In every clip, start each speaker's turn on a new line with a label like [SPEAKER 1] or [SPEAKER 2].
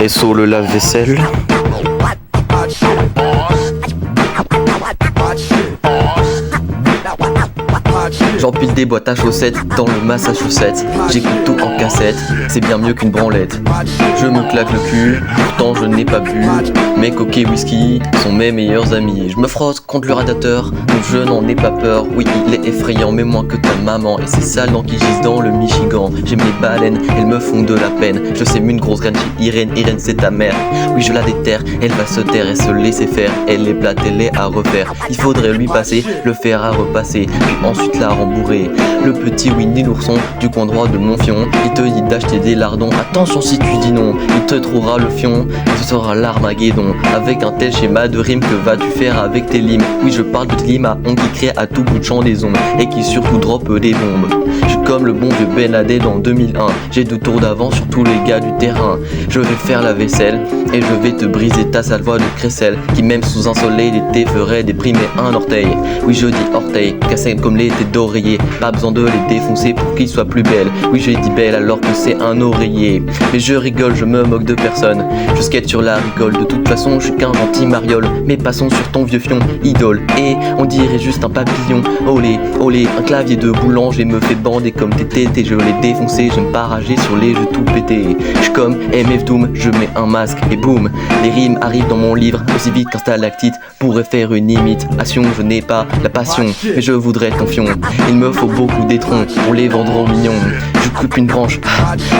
[SPEAKER 1] Et sur le lave-vaisselle. J'empile des boîtes à chaussettes dans le Massachusetts. J'écoute tout en cassette, c'est bien mieux qu'une branlette. Je me claque le cul, pourtant je n'ai pas bu. Mes coques et whisky sont mes meilleurs amis. Je me frotte contre le radiateur, donc je n'en ai pas peur. Oui, il est effrayant, mais moins que ta maman. Et ces sales dents qui gisent dans le Michigan. J'aime les baleines, elles me font de la peine. Je sème une grosse graine chez Irène, Irène c'est ta mère. Oui, je la déterre, elle va se taire et se laisser faire. Elle est plate, elle est à refaire. Il faudrait lui passer, le fer à repasser, puis ensuite la rembourrer. Le petit Winnie l'ourson du coin droit de mon fion, il te dit d'acheter des lardons. Attention si tu dis non, il te trouvera le fion, ce sera l'Armageddon. Avec un tel schéma de rime, que vas-tu faire avec tes limes? Oui, je parle de climat, on qui crée à tout bout de champ des ondes et qui surtout droppe des bombes. Je suis comme le bon vieux Ben Laden en 2001, j'ai 2 tours d'avance sur tous les gars du terrain. Je vais faire la vaisselle et je vais te briser ta sale voix de crécelle, qui même sous un soleil d'été ferait déprimer un orteil. Oui, je dis orteil, cassé comme les têtes d'oreiller, pas besoin de les défoncer pour qu'ils soient plus belles. Oui, j'ai dit belle alors que c'est un oreiller. Mais je rigole, je me moque de personne, je skate sur la rigole. De toute façon, je suis qu'un gentil mariole. Mais passons sur ton vieux fion, idole. Et on dirait juste un papillon. Olé, olé, un clavier de boulanger me fait bander comme tes tétés. Je l'ai défoncé, j'aime pas rager sur les jeux tout pétés. J'suis comme MF Doom, je mets un masque et boum, les rimes arrivent dans mon livre aussi vite qu'un stalactite pourrait faire une imitation. Je n'ai pas la passion, mais je voudrais ton fion. Il me faut beaucoup d'étrons pour les vendre aux mignons. Je coupe une branche,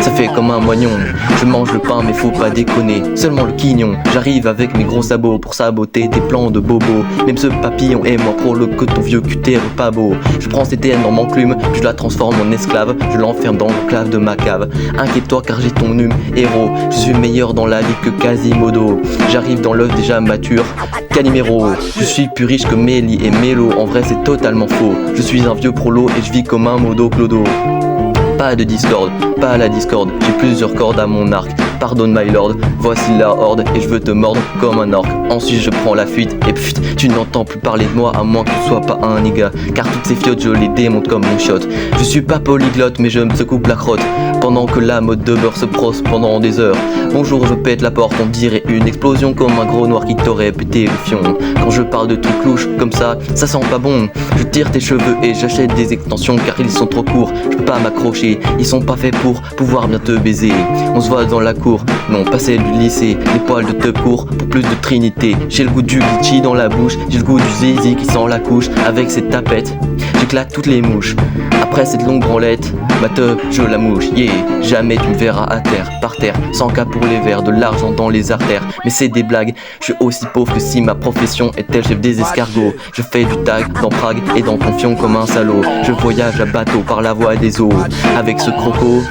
[SPEAKER 1] ça fait comme un moignon. Je mange le pain mais faut pas déconner, seulement le quignon. J'arrive avec mes gros sabots pour saboter tes plans de bobo. Même ce papillon est moins pro que ton vieux cutter pas beau. Je prends cette haine dans mon plume, je la transforme en esclave. Je l'enferme dans le clave de ma cave. Inquiète-toi car j'ai ton héros. Je suis meilleur dans la vie que Quasimodo. J'arrive dans l'œuf déjà mature, Calimero. Je suis plus riche que Mélie et Mélo. En vrai c'est totalement faux. Je suis un vieux prolo et je vis comme un modo clodo. Pas de discorde, pas la discorde, j'ai plusieurs cordes à mon arc. Pardonne my lord, voici la horde et je veux te mordre comme un orc. Ensuite je prends la fuite et pfft, tu n'entends plus parler de moi à moins que tu sois pas un nigga. Car toutes ces fiottes je les démonte comme mon shot. Je suis pas polyglotte mais je me secoue la crotte pendant que la mode de beurre se brosse pendant des heures. Bonjour, je pète la porte, on dirait une explosion comme un gros noir qui t'aurait pété le fion. Quand je parle de trucs louches comme ça sent pas bon. Je tire tes cheveux et j'achète des extensions car ils sont trop courts. Je peux pas m'accrocher, ils sont pas faits pour pouvoir bien te baiser. On se voit dans la cour, non pas celle du lycée. Les poils de te courent pour plus de trinité. J'ai le goût du litchi dans la bouche, j'ai le goût du zizi qui sent la couche. Avec cette tapette, j'éclate toutes les mouches. Après cette longue branlette, ma teub, je la mouche, yeah. Jamais tu me verras à terre, par terre, sans cas pour les verres, de l'argent dans les artères. Mais c'est des blagues, je suis aussi pauvre que si ma profession était chef des escargots. Je fais du tag dans Prague et dans ton fion comme un salaud. Je voyage à bateau par la voie des eaux. Avec ce croco,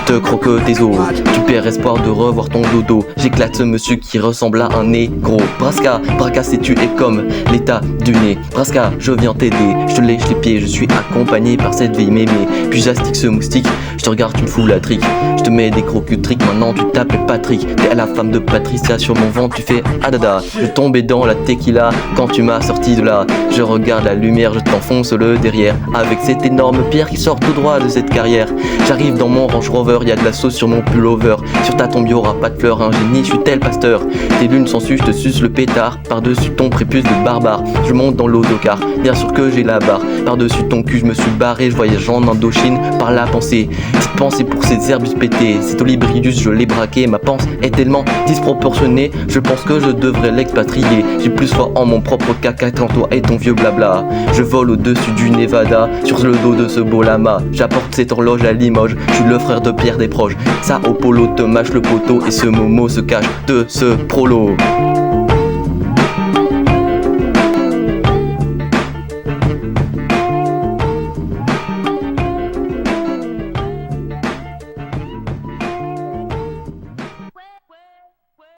[SPEAKER 1] je te croque tes os. Tu perds espoir de revoir ton dodo. J'éclate ce monsieur qui ressemble à un négro. Brasca, Braca sais-tu es comme l'état du nez. Brasca, je viens t'aider, je te lèche les pieds. Je suis accompagné par cette vieille mémé. Puis j'astique ce moustique, je te regarde, tu me fous la trique. Je te mets des crocutriques, maintenant tu t'appelles Patrick. T'es à la femme de Patricia sur mon ventre, tu fais adada. Je tombais dans la tequila quand tu m'as sorti de là. Je regarde la lumière, je t'enfonce le derrière. Avec cette énorme pierre qui sort tout droit de cette carrière. J'arrive dans mon Range Rover, y'a de la sauce sur mon pullover. Sur ta tombe y'aura pas de fleurs, un génie, je suis tel pasteur. Tes lunes sont su, je te suce le pétard. Par-dessus ton prépuce de barbare, je monte dans l'autocar. Bien sûr que j'ai la barre, par-dessus ton cul je me suis barré. Je voyage en Indochine par la pensée. Petite pensée pour ces herbus pétés. Cet olibridus je l'ai braqué. Ma pensée est tellement disproportionnée, je pense que je devrais l'expatrier. J'ai plus foi en mon propre caca qu'en toi et ton vieux blabla. Je vole au-dessus du Nevada, sur le dos de ce beau lama. J'apporte cette horloge à Limoges, je suis le frère de Pierre Desproges. Ça au polo te mâche le poteau et ce Momo se cache de ce prolo.